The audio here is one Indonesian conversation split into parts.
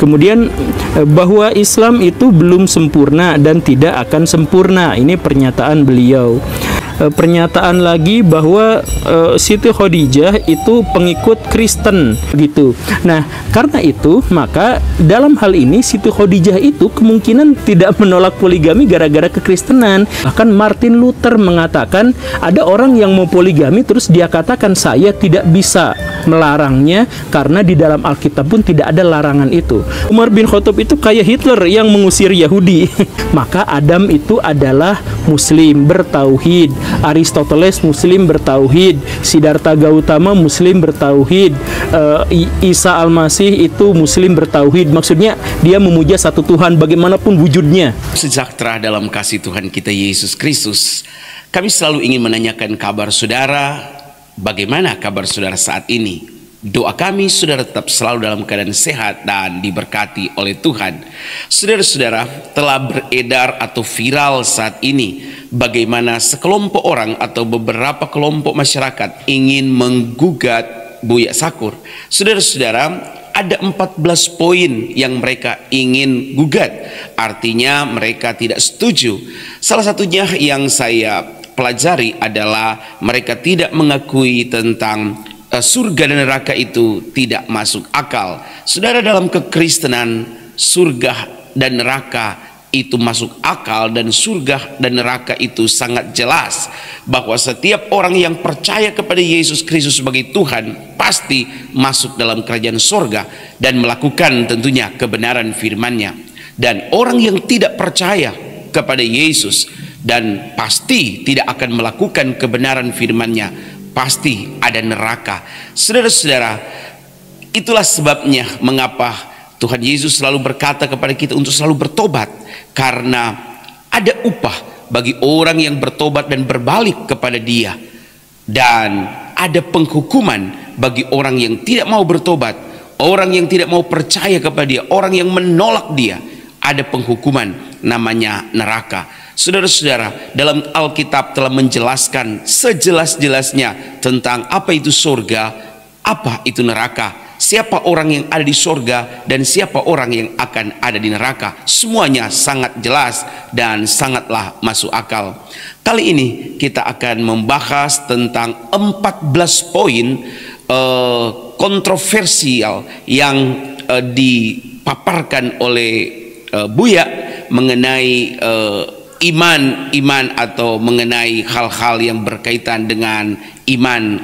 Kemudian bahwa Islam itu belum sempurna dan tidak akan sempurna. Ini pernyataan beliau. Pernyataan lagi bahwa Siti Khadijah itu pengikut Kristen gitu. Nah, karena itu maka dalam hal ini Siti Khadijah itu kemungkinan tidak menolak poligami gara-gara kekristenan. Bahkan Martin Luther mengatakan ada orang yang mau poligami terus dia katakan saya tidak bisa melarangnya karena di dalam Alkitab pun tidak ada larangan itu. Umar bin Khattab itu kayak Hitler yang mengusir Yahudi. Maka Adam itu adalah Muslim bertauhid, Aristoteles Muslim bertauhid, Siddhartha Gautama Muslim bertauhid, Isa Al-Masih itu Muslim bertauhid. Maksudnya dia memuja satu Tuhan bagaimanapun wujudnya. Sejahtera dalam kasih Tuhan kita Yesus Kristus. Kami selalu ingin menanyakan kabar saudara. Bagaimana kabar saudara saat ini? Doa kami saudara tetap selalu dalam keadaan sehat dan diberkati oleh Tuhan. Saudara-saudara, telah beredar atau viral saat ini bagaimana sekelompok orang atau beberapa kelompok masyarakat ingin menggugat Buya Sakur. Saudara-saudara, ada 14 poin yang mereka ingin gugat. Artinya mereka tidak setuju. Salah satunya yang saya pelajari adalah mereka tidak mengakui tentang surga dan neraka itu tidak masuk akal. Saudara, dalam kekristenan surga dan neraka itu masuk akal, dan surga dan neraka itu sangat jelas bahwa setiap orang yang percaya kepada Yesus Kristus sebagai Tuhan pasti masuk dalam kerajaan surga dan melakukan tentunya kebenaran firman-Nya. Dan orang yang tidak percaya kepada Yesus dan pasti tidak akan melakukan kebenaran firman-Nya, pasti ada neraka. Saudara-saudara, itulah sebabnya mengapa Tuhan Yesus selalu berkata kepada kita untuk selalu bertobat, karena ada upah bagi orang yang bertobat dan berbalik kepada Dia, dan ada penghukuman bagi orang yang tidak mau bertobat, orang yang tidak mau percaya kepada Dia, orang yang menolak Dia. Ada penghukuman namanya neraka. Saudara-saudara, dalam Alkitab telah menjelaskan sejelas-jelasnya tentang apa itu surga, apa itu neraka, siapa orang yang ada di surga dan siapa orang yang akan ada di neraka. Semuanya sangat jelas dan sangatlah masuk akal. Kali ini kita akan membahas tentang 14 poin kontroversial yang dipaparkan oleh Buya mengenai iman atau mengenai hal-hal yang berkaitan dengan iman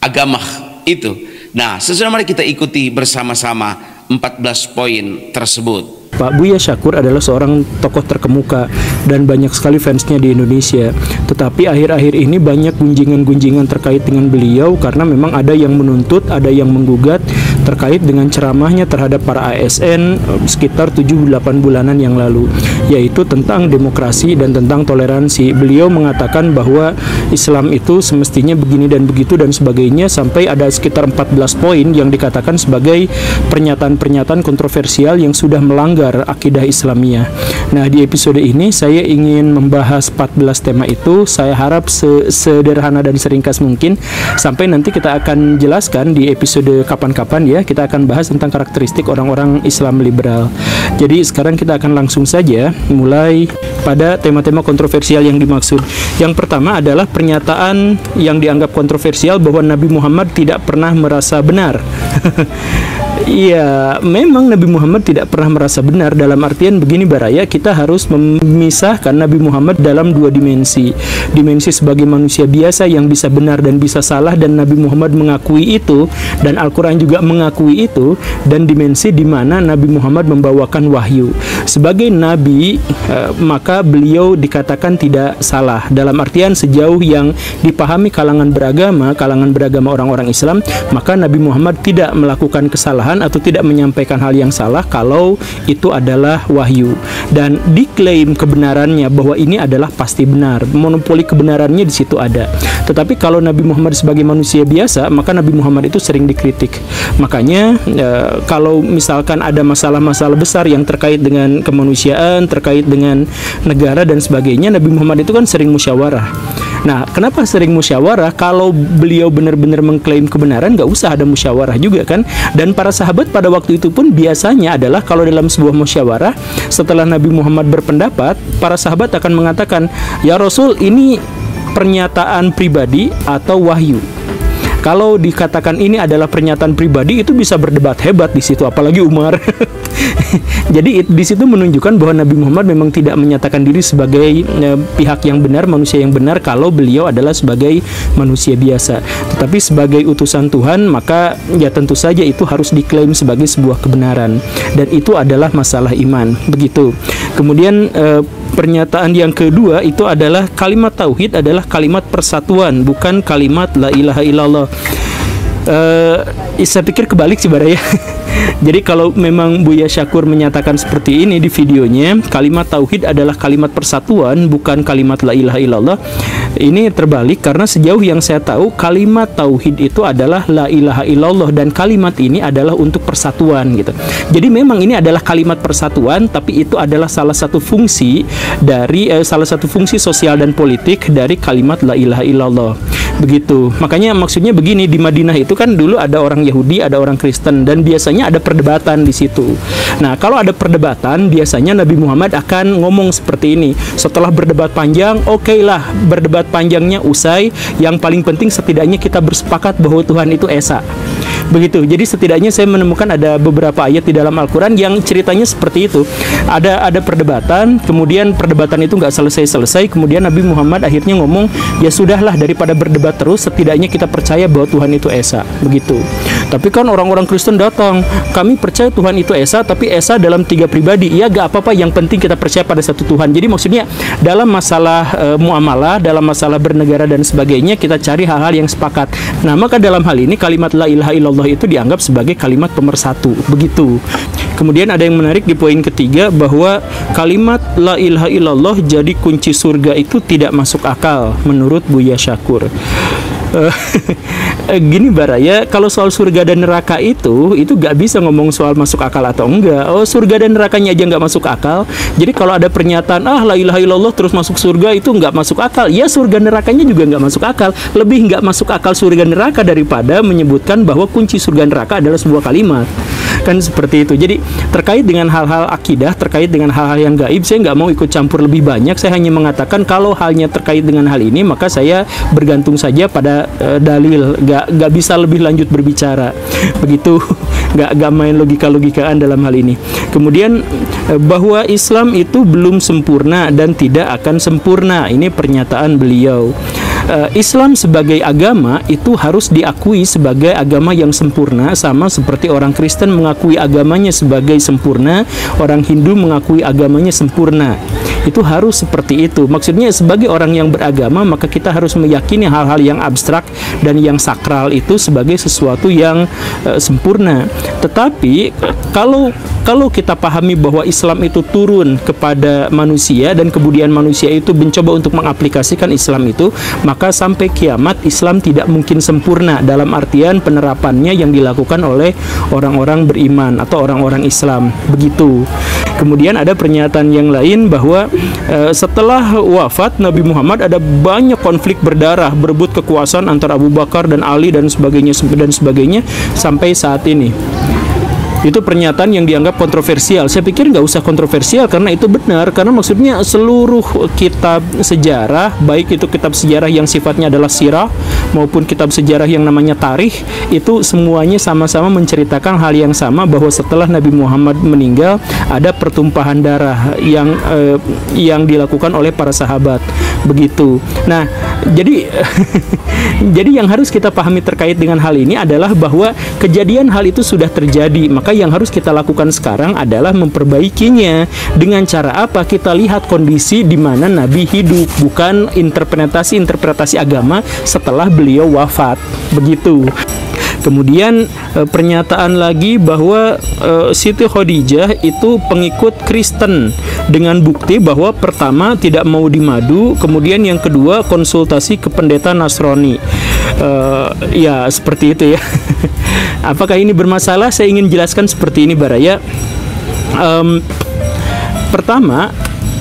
agama itu. Nah, sesudah mari kita ikuti bersama-sama 14 poin tersebut. Pak Buya Sakur adalah seorang tokoh terkemuka dan banyak sekali fansnya di Indonesia. Tetapi akhir-akhir ini banyak gunjingan-gunjingan terkait dengan beliau karena memang ada yang menuntut, ada yang menggugat terkait dengan ceramahnya terhadap para ASN sekitar 7-8 bulanan yang lalu, yaitu tentang demokrasi dan tentang toleransi. Beliau mengatakan bahwa Islam itu semestinya begini dan begitu dan sebagainya, sampai ada sekitar 14 poin yang dikatakan sebagai pernyataan-pernyataan kontroversial yang sudah melanggar akidah Islamiyah. Nah, di episode ini saya ingin membahas 14 tema itu. Saya harap sederhana dan seringkas mungkin, sampai nanti kita akan jelaskan di episode kapan-kapan ya. Kita akan bahas tentang karakteristik orang-orang Islam liberal. Jadi sekarang kita akan langsung saja mulai pada tema-tema kontroversial yang dimaksud. Yang pertama adalah pernyataan yang dianggap kontroversial bahwa Nabi Muhammad tidak pernah merasa benar. Iya, memang Nabi Muhammad tidak pernah merasa benar, dalam artian begini Baraya, kita harus memisahkan Nabi Muhammad dalam dua dimensi. Dimensi sebagai manusia biasa yang bisa benar dan bisa salah, dan Nabi Muhammad mengakui itu, dan Al-Quran juga mengakui itu, dan dimensi di mana Nabi Muhammad membawakan wahyu. Sebagai Nabi, maka beliau dikatakan tidak salah, dalam artian sejauh yang dipahami kalangan beragama orang-orang Islam, maka Nabi Muhammad tidak melakukan kesalahan atau tidak menyampaikan hal yang salah kalau itu adalah wahyu, dan diklaim kebenarannya bahwa ini adalah pasti benar. Monopoli kebenarannya di situ ada. Tetapi kalau Nabi Muhammad sebagai manusia biasa, maka Nabi Muhammad itu sering dikritik. Makanya kalau misalkan ada masalah-masalah besar yang terkait dengan kemanusiaan, terkait dengan negara dan sebagainya, Nabi Muhammad itu kan sering musyawarah. Nah, kenapa sering musyawarah? Kalau beliau benar-benar mengklaim kebenaran, nggak usah ada musyawarah juga kan. Dan para sahabat pada waktu itu pun biasanya adalah kalau dalam sebuah musyawarah, setelah Nabi Muhammad berpendapat, para sahabat akan mengatakan, ya Rasul, ini pernyataan pribadi atau wahyu. Kalau dikatakan ini adalah pernyataan pribadi, itu bisa berdebat hebat di situ, apalagi Umar. Jadi di situ menunjukkan bahwa Nabi Muhammad memang tidak menyatakan diri sebagai pihak yang benar, manusia yang benar, kalau beliau adalah sebagai manusia biasa. Tetapi sebagai utusan Tuhan, maka ya tentu saja itu harus diklaim sebagai sebuah kebenaran. Dan itu adalah masalah iman. Begitu. Kemudian pernyataan yang kedua itu adalah kalimat tauhid adalah kalimat persatuan, bukan kalimat la ilaha illallah. Saya pikir kebalik sih Bara ya. Jadi kalau memang Buya Syakur menyatakan seperti ini di videonya, kalimat tauhid adalah kalimat persatuan, bukan kalimat la ilaha illallah, ini terbalik karena sejauh yang saya tahu kalimat tauhid itu adalah la ilaha illallah, dan kalimat ini adalah untuk persatuan gitu. Jadi memang ini adalah kalimat persatuan, tapi itu adalah salah satu fungsi dari salah satu fungsi sosial dan politik dari kalimat la ilaha illallah. Begitu. Makanya maksudnya begini, di Madinah itu kan dulu ada orang Yahudi, ada orang Kristen, dan biasanya ada perdebatan di situ. Nah, kalau ada perdebatan, biasanya Nabi Muhammad akan ngomong seperti ini. Setelah berdebat panjang, oke lah, berdebat panjangnya usai. Yang paling penting setidaknya kita bersepakat bahwa Tuhan itu Esa. Begitu. Jadi setidaknya saya menemukan ada beberapa ayat di dalam Al-Quran yang ceritanya seperti itu. Ada perdebatan, kemudian perdebatan itu nggak selesai-selesai, kemudian Nabi Muhammad akhirnya ngomong, ya sudahlah, daripada berdebat terus, setidaknya kita percaya bahwa Tuhan itu Esa. Begitu. Tapi kan orang-orang Kristen datang, kami percaya Tuhan itu Esa, tapi Esa dalam 3 pribadi. Ya gak apa-apa, yang penting kita percaya pada satu Tuhan. Jadi maksudnya dalam masalah muamalah, dalam masalah bernegara dan sebagainya, kita cari hal-hal yang sepakat. Nah, maka dalam hal ini kalimat la ilaha illallah itu dianggap sebagai kalimat pemersatu. Begitu. Kemudian ada yang menarik di poin ketiga, bahwa kalimat la ilaha illallah jadi kunci surga itu tidak masuk akal menurut Buya Syakur. Gini Bara ya, kalau soal surga dan neraka itu gak bisa ngomong soal masuk akal atau enggak. Oh, surga dan nerakanya aja gak masuk akal. Jadi kalau ada pernyataan la ilaha illallah terus masuk surga, itu gak masuk akal. Ya surga nerakanya juga gak masuk akal. Lebih gak masuk akal surga neraka daripada menyebutkan bahwa kunci surga neraka adalah sebuah kalimat. Kan seperti itu. Jadi terkait dengan hal-hal akidah, terkait dengan hal-hal yang gaib, saya nggak mau ikut campur lebih banyak. Saya hanya mengatakan kalau halnya terkait dengan hal ini, maka saya bergantung saja pada dalil. Nggak bisa lebih lanjut berbicara. Begitu. Nggak main logika-logikaan dalam hal ini. Kemudian bahwa Islam itu belum sempurna dan tidak akan sempurna. Ini pernyataan beliau. Islam sebagai agama itu harus diakui sebagai agama yang sempurna, sama seperti orang Kristen mengakui agamanya sebagai sempurna, orang Hindu mengakui agamanya sempurna. Itu harus seperti itu. Maksudnya sebagai orang yang beragama, maka kita harus meyakini hal-hal yang abstrak dan yang sakral itu sebagai sesuatu yang sempurna. Tetapi kalau kita pahami bahwa Islam itu turun kepada manusia dan kemudian manusia itu mencoba untuk mengaplikasikan Islam itu, maka sampai kiamat Islam tidak mungkin sempurna dalam artian penerapannya yang dilakukan oleh orang-orang beriman atau orang-orang Islam. Begitu. Kemudian ada pernyataan yang lain bahwa setelah wafat Nabi Muhammad ada banyak konflik berdarah, berebut kekuasaan antara Abu Bakar dan Ali dan sebagainya sampai saat ini. Itu pernyataan yang dianggap kontroversial. Saya pikir nggak usah kontroversial karena itu benar. Karena maksudnya seluruh kitab sejarah, baik itu kitab sejarah yang sifatnya adalah sirah maupun kitab sejarah yang namanya tarikh, itu semuanya sama-sama menceritakan hal yang sama, bahwa setelah Nabi Muhammad meninggal ada pertumpahan darah yang dilakukan oleh para sahabat. Begitu. Nah, jadi jadi yang harus kita pahami terkait dengan hal ini adalah bahwa kejadian hal itu sudah terjadi. Maka yang harus kita lakukan sekarang adalah memperbaikinya. Dengan cara apa? Kita lihat kondisi di mana Nabi hidup, bukan interpretasi agama setelah beliau wafat. Begitu. Kemudian pernyataan lagi bahwa Siti Khadijah itu pengikut Kristen dengan bukti bahwa pertama tidak mau dimadu, kemudian yang kedua konsultasi ke pendeta Nasrani. Ya seperti itu ya. Apakah ini bermasalah? Saya ingin jelaskan seperti ini Baraya. Pertama,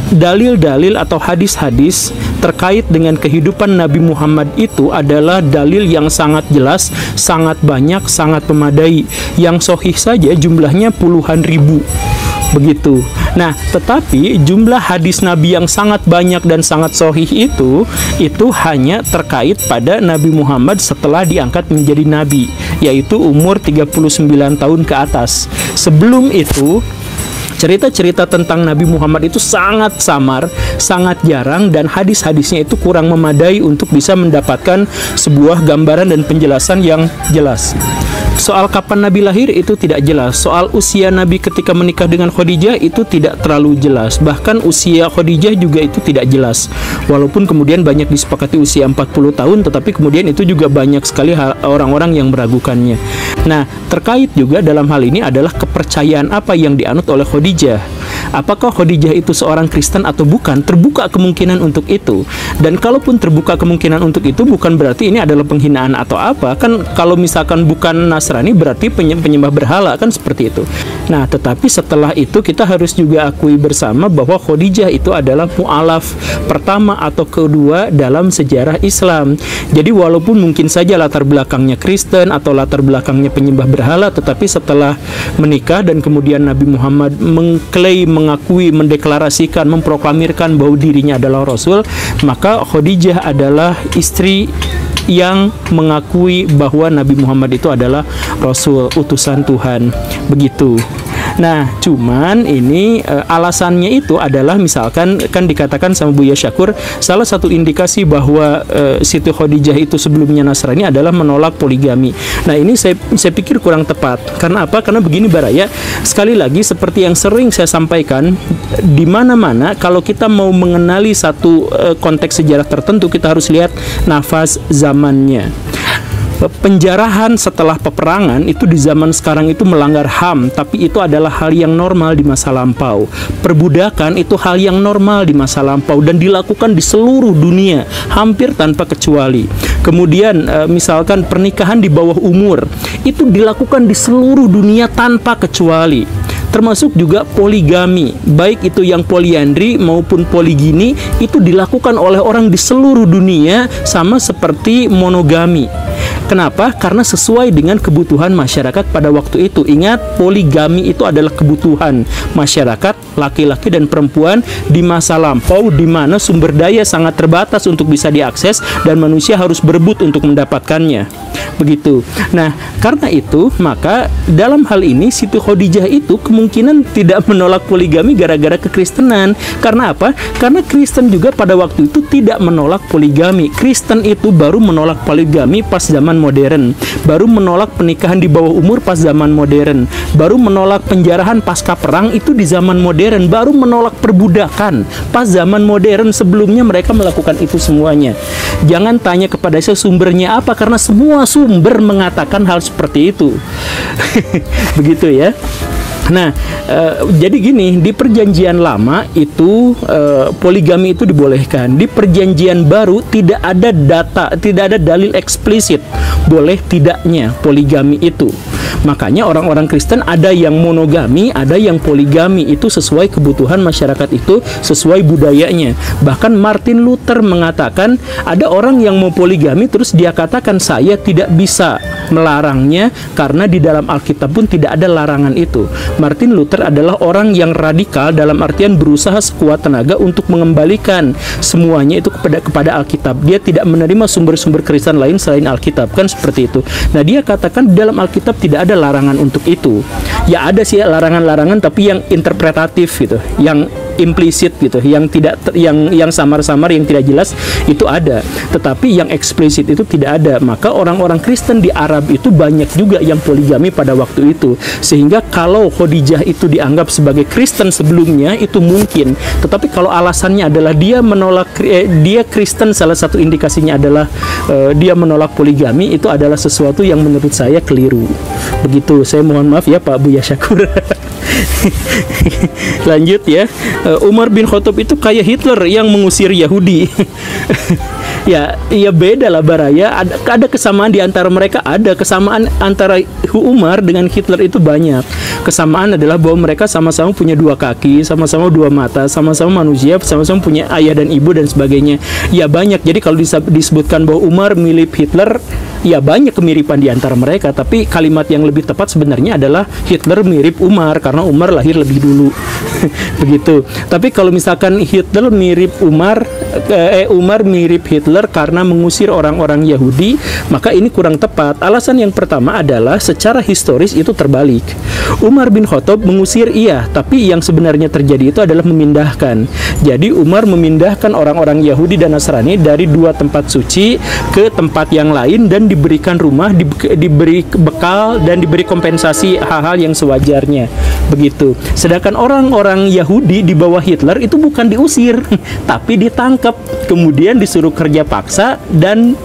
dalil-dalil atau hadis-hadis terkait dengan kehidupan Nabi Muhammad itu adalah dalil yang sangat jelas, sangat banyak, sangat memadai. Yang sahih saja jumlahnya puluhan ribu. Begitu. Nah, tetapi jumlah hadis Nabi yang sangat banyak dan sangat sahih itu hanya terkait pada Nabi Muhammad setelah diangkat menjadi nabi, yaitu umur 39 tahun ke atas. Sebelum itu cerita-cerita tentang Nabi Muhammad itu sangat samar, sangat jarang, dan hadis-hadisnya itu kurang memadai untuk bisa mendapatkan sebuah gambaran dan penjelasan yang jelas. Soal kapan Nabi lahir itu tidak jelas. Soal usia Nabi ketika menikah dengan Khadijah itu tidak terlalu jelas. Bahkan usia Khadijah juga itu tidak jelas. Walaupun kemudian banyak disepakati usia 40 tahun, tetapi kemudian itu juga banyak sekali orang-orang yang meragukannya. Nah, terkait juga dalam hal ini adalah kepercayaan apa yang dianut oleh Khadijah. Apakah Khadijah itu seorang Kristen atau bukan? Terbuka kemungkinan untuk itu. Dan kalaupun terbuka kemungkinan untuk itu, bukan berarti ini adalah penghinaan atau apa. Kan kalau misalkan bukan Nasrani berarti penyembah berhala, kan seperti itu. Nah, tetapi setelah itu kita harus juga akui bersama bahwa Khadijah itu adalah mu'alaf pertama atau kedua dalam sejarah Islam. Jadi walaupun mungkin saja latar belakangnya Kristen atau latar belakangnya penyembah berhala, tetapi setelah menikah dan kemudian Nabi Muhammad mengklaim, mengakui, mendeklarasikan, memproklamirkan bahwa dirinya adalah Rasul, maka Khadijah adalah istri yang mengakui bahwa Nabi Muhammad itu adalah Rasul, utusan Tuhan. Begitu. Nah, cuman ini alasannya itu adalah misalkan kan dikatakan sama Buya Syakur, salah satu indikasi bahwa Siti Khadijah itu sebelumnya Nasrani adalah menolak poligami. Nah, ini saya pikir kurang tepat. Karena apa? Karena begini Baraya, sekali lagi seperti yang sering saya sampaikan, di mana-mana kalau kita mau mengenali satu konteks sejarah tertentu, kita harus lihat nafas zamannya. Penjarahan setelah peperangan itu di zaman sekarang itu melanggar HAM, tapi itu adalah hal yang normal di masa lampau. Perbudakan itu hal yang normal di masa lampau dan dilakukan di seluruh dunia, hampir tanpa kecuali. Kemudian misalkan pernikahan di bawah umur, itu dilakukan di seluruh dunia tanpa kecuali. Termasuk juga poligami, baik itu yang poliandri maupun poligini, itu dilakukan oleh orang di seluruh dunia sama seperti monogami. Kenapa? Karena sesuai dengan kebutuhan masyarakat pada waktu itu. Ingat, poligami itu adalah kebutuhan masyarakat, laki-laki dan perempuan di masa lampau, di mana sumber daya sangat terbatas untuk bisa diakses dan manusia harus berebut untuk mendapatkannya. Begitu. Nah, karena itu, maka dalam hal ini Siti Khadijah itu kemungkinan tidak menolak poligami gara-gara kekristenan. Karena apa? Karena Kristen juga pada waktu itu tidak menolak poligami. Kristen itu baru menolak poligami pas zaman modern, baru menolak pernikahan di bawah umur pas zaman modern, baru menolak penjarahan pasca perang itu di zaman modern, baru menolak perbudakan pas zaman modern. Sebelumnya mereka melakukan itu semuanya. Jangan tanya kepada saya sumbernya apa, karena semua sumber mengatakan hal seperti itu. Begitu ya. Nah, jadi gini, di perjanjian lama itu poligami itu dibolehkan. Di perjanjian baru tidak ada data, tidak ada dalil eksplisit boleh tidaknya poligami itu. Makanya orang-orang Kristen ada yang monogami, ada yang poligami, itu sesuai kebutuhan masyarakat itu, sesuai budayanya. Bahkan Martin Luther mengatakan ada orang yang mau poligami terus dia katakan saya tidak bisa melarangnya karena di dalam Alkitab pun tidak ada larangan itu. Martin Luther adalah orang yang radikal dalam artian berusaha sekuat tenaga untuk mengembalikan semuanya itu kepada Alkitab. Dia tidak menerima sumber-sumber Kristen lain selain Alkitab, kan seperti itu. Nah, dia katakan di dalam Alkitab tidak ada larangan untuk itu. Ya ada sih larangan-larangan tapi yang interpretatif gitu, yang implisit gitu, yang tidak yang samar-samar, yang tidak jelas itu ada, tetapi yang eksplisit itu tidak ada. Maka orang-orang Kristen di Arab itu banyak juga yang poligami pada waktu itu, sehingga kalau Khadijah itu dianggap sebagai Kristen sebelumnya itu mungkin, tetapi kalau alasannya adalah dia menolak dia Kristen, salah satu indikasinya adalah dia menolak poligami, itu adalah sesuatu yang menurut saya keliru. Begitu, saya mohon maaf ya Pak Buya Syakur. Lanjut ya. Umar bin Khattab itu kayak Hitler yang mengusir Yahudi. Ya beda lah Baraya. Ada kesamaan di antara mereka, ada kesamaan antara Umar dengan Hitler itu banyak. Kesamaan adalah bahwa mereka sama-sama punya dua kaki, sama-sama dua mata, sama-sama manusia, sama-sama punya ayah dan ibu dan sebagainya. Ya banyak. Jadi kalau disebutkan bahwa Umar mirip Hitler, ya banyak kemiripan di antara mereka. Tapi kalimat yang lebih tepat sebenarnya adalah Hitler mirip Umar karena Umar lahir lebih dulu. Begitu. Tapi kalau misalkan Hitler mirip Umar mirip Hitler karena mengusir orang-orang Yahudi, maka ini kurang tepat. Alasan yang pertama adalah secara historis itu terbalik. Umar bin Khattab mengusir tapi yang sebenarnya terjadi itu adalah memindahkan. Jadi Umar memindahkan orang-orang Yahudi dan Nasrani dari dua tempat suci ke tempat yang lain dan diberikan rumah, diberi bekal dan diberi kompensasi hal-hal yang sewajarnya. Begitu. Sedangkan orang-orang Yahudi di bawah Hitler itu bukan diusir, tapi ditangkap, kemudian disuruh kerja paksa dan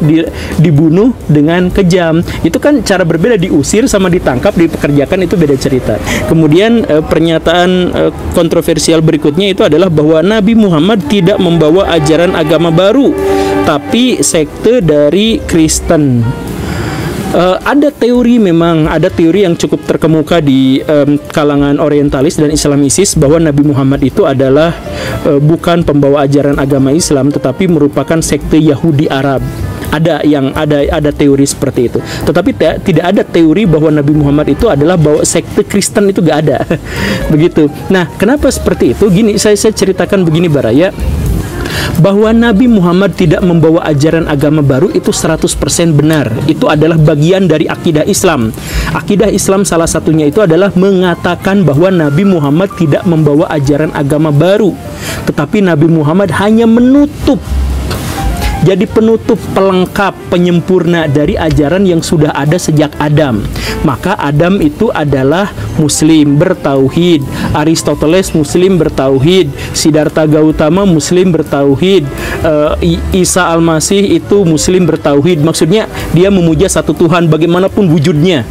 dibunuh dengan kejam. Itu kan cara berbeda, diusir sama ditangkap, dipekerjakan, itu beda cerita. Kemudian pernyataan kontroversial berikutnya itu adalah bahwa Nabi Muhammad tidak membawa ajaran agama baru, tapi sekte dari Kristen. Ada teori yang cukup terkemuka di kalangan orientalis dan islamisis bahwa Nabi Muhammad itu adalah bukan pembawa ajaran agama Islam, tetapi merupakan sekte Yahudi Arab. Ada teori seperti itu. Tetapi tidak ada teori bahwa Nabi Muhammad itu adalah bawa sekte Kristen, itu gak ada. Begitu. Nah, kenapa seperti itu? Gini, saya ceritakan begini Baraya, bahwa Nabi Muhammad tidak membawa ajaran agama baru itu 100% benar. Itu adalah bagian dari akidah Islam. Akidah Islam salah satunya itu adalah mengatakan bahwa Nabi Muhammad tidak membawa ajaran agama baru, tetapi Nabi Muhammad hanya menutup, jadi penutup, pelengkap, penyempurna dari ajaran yang sudah ada sejak Adam. Maka Adam itu adalah Muslim bertauhid, Aristoteles Muslim bertauhid, Siddhartha Gautama Muslim bertauhid, Isa Al-Masih itu Muslim bertauhid. Maksudnya dia memuja satu Tuhan bagaimanapun wujudnya.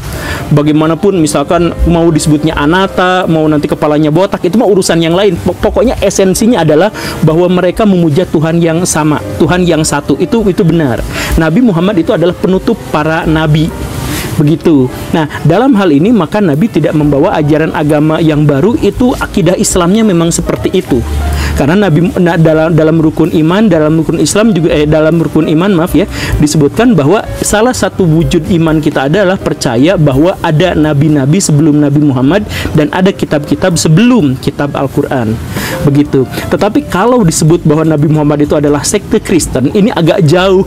Bagaimanapun misalkan mau disebutnya anata, mau nanti kepalanya botak, itu mah urusan yang lain. Pokoknya esensinya adalah bahwa mereka memuja Tuhan yang sama, Tuhan yang satu. Itu benar. Nabi Muhammad itu adalah penutup para nabi. Begitu. Nah, dalam hal ini maka Nabi tidak membawa ajaran agama yang baru. Itu akidah Islamnya memang seperti itu. Karena Nabi dalam rukun iman, dalam rukun Islam juga dalam rukun iman disebutkan bahwa salah satu wujud iman kita adalah percaya bahwa ada nabi-nabi sebelum Nabi Muhammad dan ada kitab-kitab sebelum kitab Al-Qur'an. Begitu. Tetapi kalau disebut bahwa Nabi Muhammad itu adalah sekte Kristen, ini agak jauh.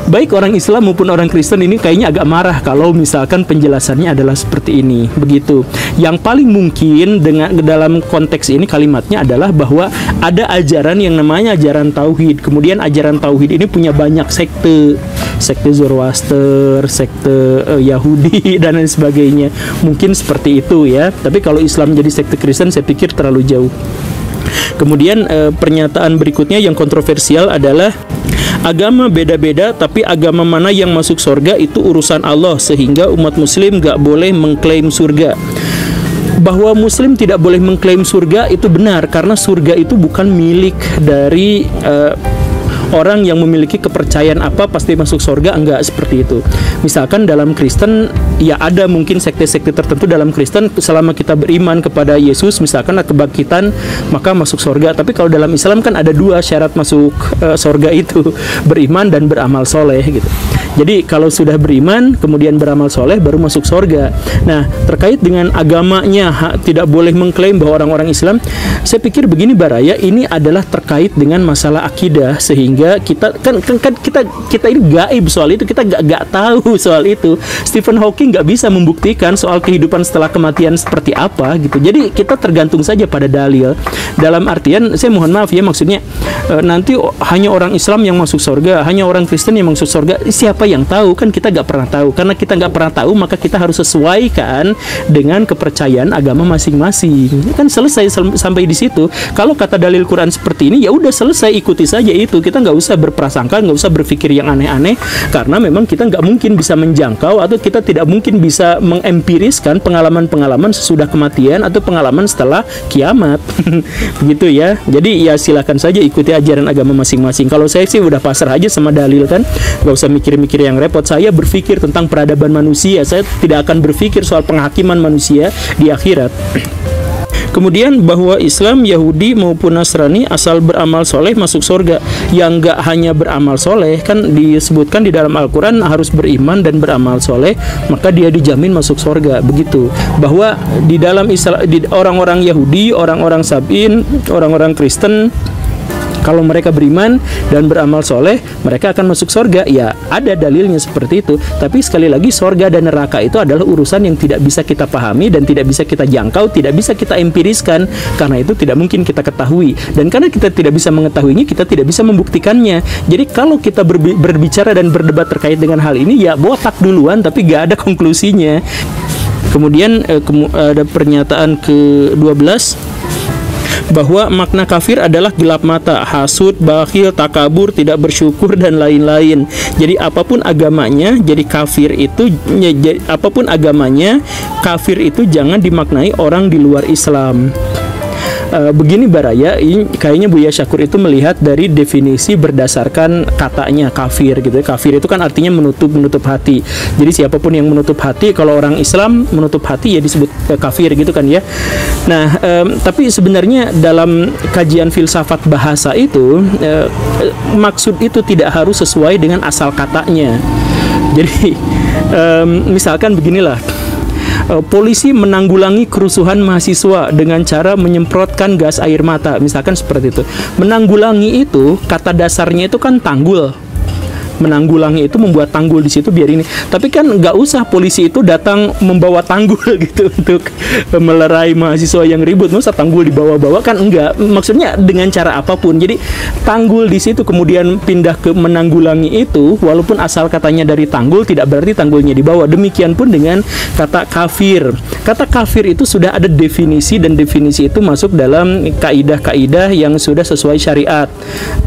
Baik orang Islam maupun orang Kristen ini kayaknya agak marah kalau misalkan penjelasannya adalah seperti ini. Begitu. Yang paling mungkin dalam konteks ini kalimatnya adalah bahwa ada ajaran yang namanya ajaran tauhid. Kemudian ajaran tauhid ini punya banyak sekte Zoroaster, sekte Yahudi dan lain sebagainya. Mungkin seperti itu ya. Tapi kalau Islam jadi sekte Kristen, saya pikir terlalu jauh. Kemudian pernyataan berikutnya yang kontroversial adalah agama beda-beda, tapi agama mana yang masuk surga itu urusan Allah, sehingga umat muslim gak boleh mengklaim surga. Bahwa muslim tidak boleh mengklaim surga itu benar, karena surga itu bukan milik dari orang yang memiliki kepercayaan apa pasti masuk surga, enggak seperti itu. Misalkan dalam Kristen ya ada mungkin sekte-sekte tertentu dalam Kristen, selama kita beriman kepada Yesus misalkan kebangkitan maka masuk surga. Tapi kalau dalam Islam kan ada dua syarat masuk surga itu, beriman dan beramal soleh gitu. Jadi kalau sudah beriman kemudian beramal soleh baru masuk surga. Nah, terkait dengan agamanya tidak boleh mengklaim bahwa orang-orang Islam, saya pikir begini Baraya, ini adalah terkait dengan masalah akidah, sehingga kita kita ini gaib soal itu, kita gak tahu soal itu. Stephen Hawking gak bisa membuktikan soal kehidupan setelah kematian seperti apa gitu. Jadi kita tergantung saja pada dalil. Dalam artian, saya mohon maaf ya, maksudnya nanti hanya orang Islam yang masuk surga, hanya orang Kristen yang masuk surga, siapa yang tahu? Kan kita gak pernah tahu. Karena kita gak pernah tahu, maka kita harus sesuaikan dengan kepercayaan agama masing-masing. Kan selesai sampai di situ. Kalau kata dalil Quran seperti ini, ya udah selesai, ikuti saja itu. Kita nggak usah berprasangka, nggak usah berpikir yang aneh-aneh, karena memang kita nggak mungkin bisa menjangkau atau kita tidak mungkin bisa mengempiriskan pengalaman-pengalaman sesudah kematian atau pengalaman setelah kiamat. Begitu ya. Jadi ya silakan saja ikuti mengikuti ajaran agama masing-masing. Kalau saya sih udah pasrah aja sama dalil kan, nggak usah mikir-mikir yang repot. Saya berpikir tentang peradaban manusia, saya tidak akan berpikir soal penghakiman manusia di akhirat. Kemudian bahwa Islam, Yahudi maupun Nasrani asal beramal soleh masuk surga. Yang nggak hanya beramal soleh, kan disebutkan di dalam Al-Quran harus beriman dan beramal soleh, maka dia dijamin masuk surga. Begitu. Bahwa di dalam Islam, di orang-orang Yahudi, orang-orang Sabi'in, orang-orang Kristen, kalau mereka beriman dan beramal soleh, mereka akan masuk surga. Ya, ada dalilnya seperti itu. Tapi sekali lagi, surga dan neraka itu adalah urusan yang tidak bisa kita pahami dan tidak bisa kita jangkau, tidak bisa kita empiriskan. Karena itu tidak mungkin kita ketahui. Dan karena kita tidak bisa mengetahuinya, kita tidak bisa membuktikannya. Jadi kalau kita berbicara dan berdebat terkait dengan hal ini, ya botak duluan, tapi gak ada konklusinya. Kemudian ada pernyataan ke-12, bahwa makna kafir adalah gelap mata, hasud, bakhil, takabur, tidak bersyukur, dan lain-lain. Jadi apapun agamanya, jadi kafir itu, apapun agamanya, kafir itu jangan dimaknai orang di luar Islam. Begini Baraya, ini kayaknya Buya Syakur itu melihat dari definisi berdasarkan katanya kafir gitu ya. Kafir itu kan artinya menutup hati. Jadi siapapun yang menutup hati, kalau orang Islam menutup hati ya disebut kafir gitu kan ya. Nah, tapi sebenarnya dalam kajian filsafat bahasa itu maksud itu tidak harus sesuai dengan asal katanya. Jadi misalkan beginilah, polisi menanggulangi kerusuhan mahasiswa dengan cara menyemprotkan gas air mata, misalkan seperti itu. Menanggulangi itu kata dasarnya itu kan tanggul. Menanggulangi itu membuat tanggul di situ biar ini. Tapi kan nggak usah polisi itu datang membawa tanggul gitu untuk melerai mahasiswa yang ribut. Masa tanggul dibawa-bawa kan enggak. Maksudnya dengan cara apapun. Jadi tanggul di situ kemudian pindah ke menanggulangi itu, walaupun asal katanya dari tanggul, tidak berarti tanggulnya dibawa. Demikian pun dengan kata kafir. Kata kafir itu sudah ada definisi, dan definisi itu masuk dalam kaidah-kaidah yang sudah sesuai syariat.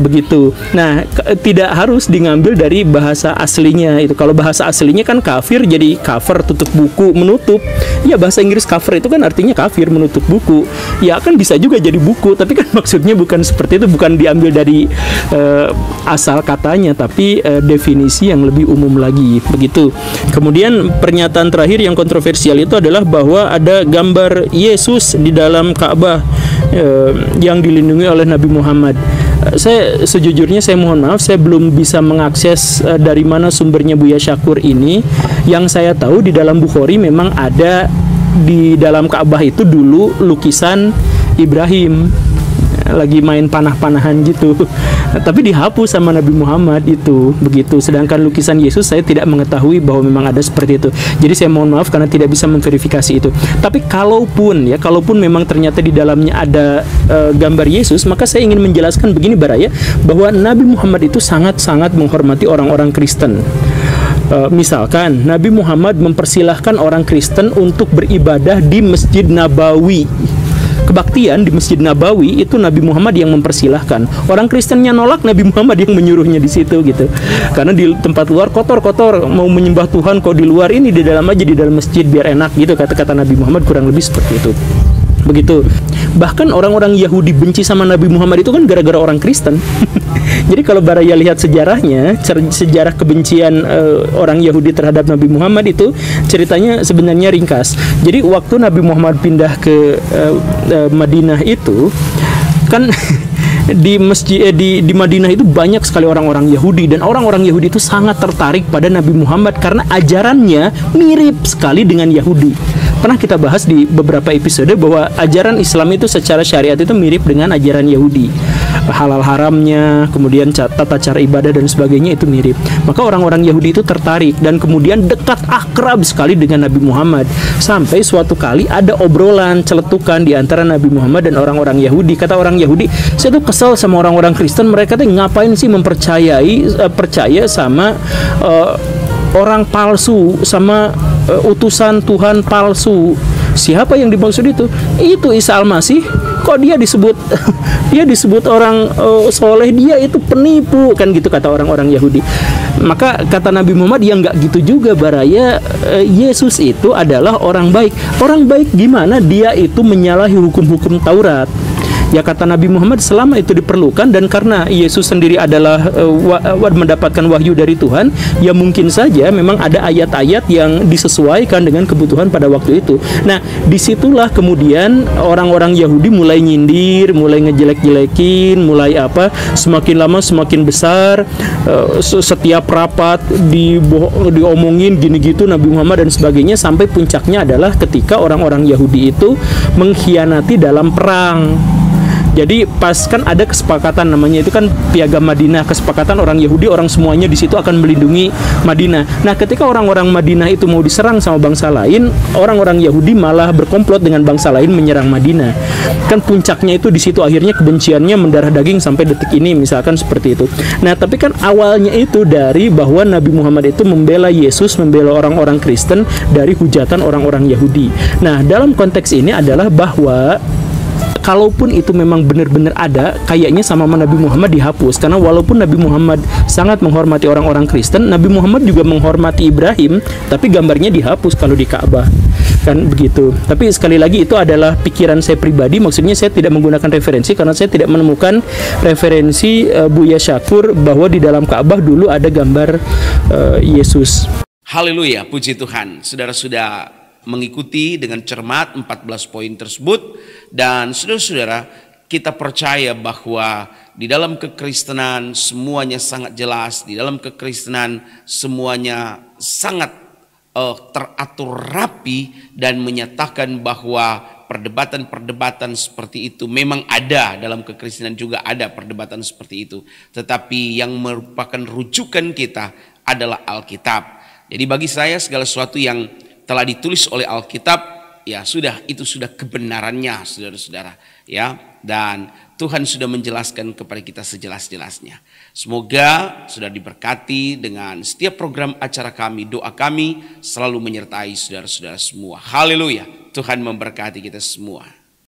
Begitu. Nah, tidak harus diambil dari bahasa aslinya itu. Kalau bahasa aslinya kan kafir jadi cover, tutup buku, menutup. Ya bahasa Inggris cover itu kan artinya kafir, menutup buku. Ya kan bisa juga jadi buku, tapi kan maksudnya bukan seperti itu, bukan diambil dari asal katanya, tapi definisi yang lebih umum lagi. Begitu. Kemudian pernyataan terakhir yang kontroversial itu adalah bahwa ada gambar Yesus di dalam Ka'bah yang dilindungi oleh Nabi Muhammad. Saya sejujurnya saya mohon maaf, saya belum bisa mengakses dari mana sumbernya Buya Syakur ini. Yang saya tahu di dalam Bukhari memang ada di dalam Ka'bah itu dulu lukisan Ibrahim lagi main panah-panahan gitu. Tapi dihapus sama Nabi Muhammad itu, begitu. Sedangkan lukisan Yesus saya tidak mengetahui bahwa memang ada seperti itu. Jadi saya mohon maaf karena tidak bisa memverifikasi itu. Tapi kalaupun memang ternyata di dalamnya ada gambar Yesus, maka saya ingin menjelaskan begini Baraya, bahwa Nabi Muhammad itu sangat-sangat menghormati orang-orang Kristen. Misalkan Nabi Muhammad mempersilahkan orang Kristen untuk beribadah di Masjid Nabawi. Kebaktian di Masjid Nabawi itu Nabi Muhammad yang mempersilahkan. Orang Kristennya nolak, Nabi Muhammad yang menyuruhnya di situ gitu. Karena di tempat luar kotor-kotor, mau menyembah Tuhan kok di luar, ini di dalam aja, di dalam masjid biar enak gitu, kata-kata Nabi Muhammad kurang lebih seperti itu. Begitu. Bahkan orang-orang Yahudi benci sama Nabi Muhammad itu kan gara-gara orang Kristen. Jadi kalau Baraya lihat sejarahnya, sejarah kebencian orang Yahudi terhadap Nabi Muhammad itu ceritanya sebenarnya ringkas. Jadi waktu Nabi Muhammad pindah ke Madinah itu kan di masjid di Madinah itu banyak sekali orang-orang Yahudi, dan orang-orang Yahudi itu sangat tertarik pada Nabi Muhammad karena ajarannya mirip sekali dengan Yahudi. Pernah kita bahas di beberapa episode bahwa ajaran Islam itu secara syariat itu mirip dengan ajaran Yahudi. Halal haramnya, kemudian tata cara ibadah dan sebagainya itu mirip. Maka orang-orang Yahudi itu tertarik dan kemudian dekat, akrab sekali dengan Nabi Muhammad. Sampai suatu kali ada obrolan celetukan di antara Nabi Muhammad dan orang-orang Yahudi. Kata orang Yahudi, saya tuh kesel sama orang-orang Kristen, mereka tuh ngapain sih percaya sama orang palsu, sama utusan Tuhan palsu. Siapa yang dimaksud itu? Itu Isa Al-Masih. Kok dia disebut orang soleh, dia itu penipu kan gitu, kata orang-orang Yahudi. Maka kata Nabi Muhammad, yang nggak gitu juga Baraya, Yesus itu adalah orang baik. Orang baik gimana? Dia itu menyalahi hukum-hukum Taurat. Ya kata Nabi Muhammad, selama itu diperlukan dan karena Yesus sendiri adalah mendapatkan wahyu dari Tuhan, ya mungkin saja memang ada ayat-ayat yang disesuaikan dengan kebutuhan pada waktu itu. Nah, disitulah kemudian orang-orang Yahudi mulai nyindir, mulai ngejelek-jelekin, mulai semakin lama semakin besar. Setiap rapat diomongin gini gitu Nabi Muhammad dan sebagainya, sampai puncaknya adalah ketika orang-orang Yahudi itu mengkhianati dalam perang. Jadi pas kan ada kesepakatan, namanya itu kan Piagam Madinah, kesepakatan orang Yahudi, orang semuanya di situ akan melindungi Madinah. Nah, ketika orang-orang Madinah itu mau diserang sama bangsa lain, orang-orang Yahudi malah berkomplot dengan bangsa lain menyerang Madinah. Kan puncaknya itu di situ, akhirnya kebenciannya mendarah daging sampai detik ini, misalkan seperti itu. Nah, tapi kan awalnya itu dari bahwa Nabi Muhammad itu membela Yesus, membela orang-orang Kristen dari hujatan orang-orang Yahudi. Nah, dalam konteks ini adalah bahwa kalaupun itu memang benar-benar ada, kayaknya sama Nabi Muhammad dihapus. Karena walaupun Nabi Muhammad sangat menghormati orang-orang Kristen, Nabi Muhammad juga menghormati Ibrahim, tapi gambarnya dihapus kalau di Ka'bah. Kan begitu. Tapi sekali lagi itu adalah pikiran saya pribadi, maksudnya saya tidak menggunakan referensi karena saya tidak menemukan referensi Buya Syakur bahwa di dalam Ka'bah dulu ada gambar Yesus. Haleluya, puji Tuhan. Saudara sudah mengikuti dengan cermat 14 poin tersebut, dan saudara-saudara, kita percaya bahwa di dalam kekristenan semuanya sangat jelas, di dalam kekristenan semuanya sangat teratur rapi dan menyatakan bahwa perdebatan-perdebatan seperti itu memang ada dalam kekristenan, juga ada perdebatan seperti itu, tetapi yang merupakan rujukan kita adalah Alkitab. Jadi bagi saya segala sesuatu yang telah ditulis oleh Alkitab, ya sudah, itu sudah kebenarannya, saudara-saudara, ya. Dan Tuhan sudah menjelaskan kepada kita sejelas-jelasnya. Semoga sudah diberkati dengan setiap program acara kami. Doa kami selalu menyertai saudara-saudara semua. Haleluya. Tuhan memberkati kita semua.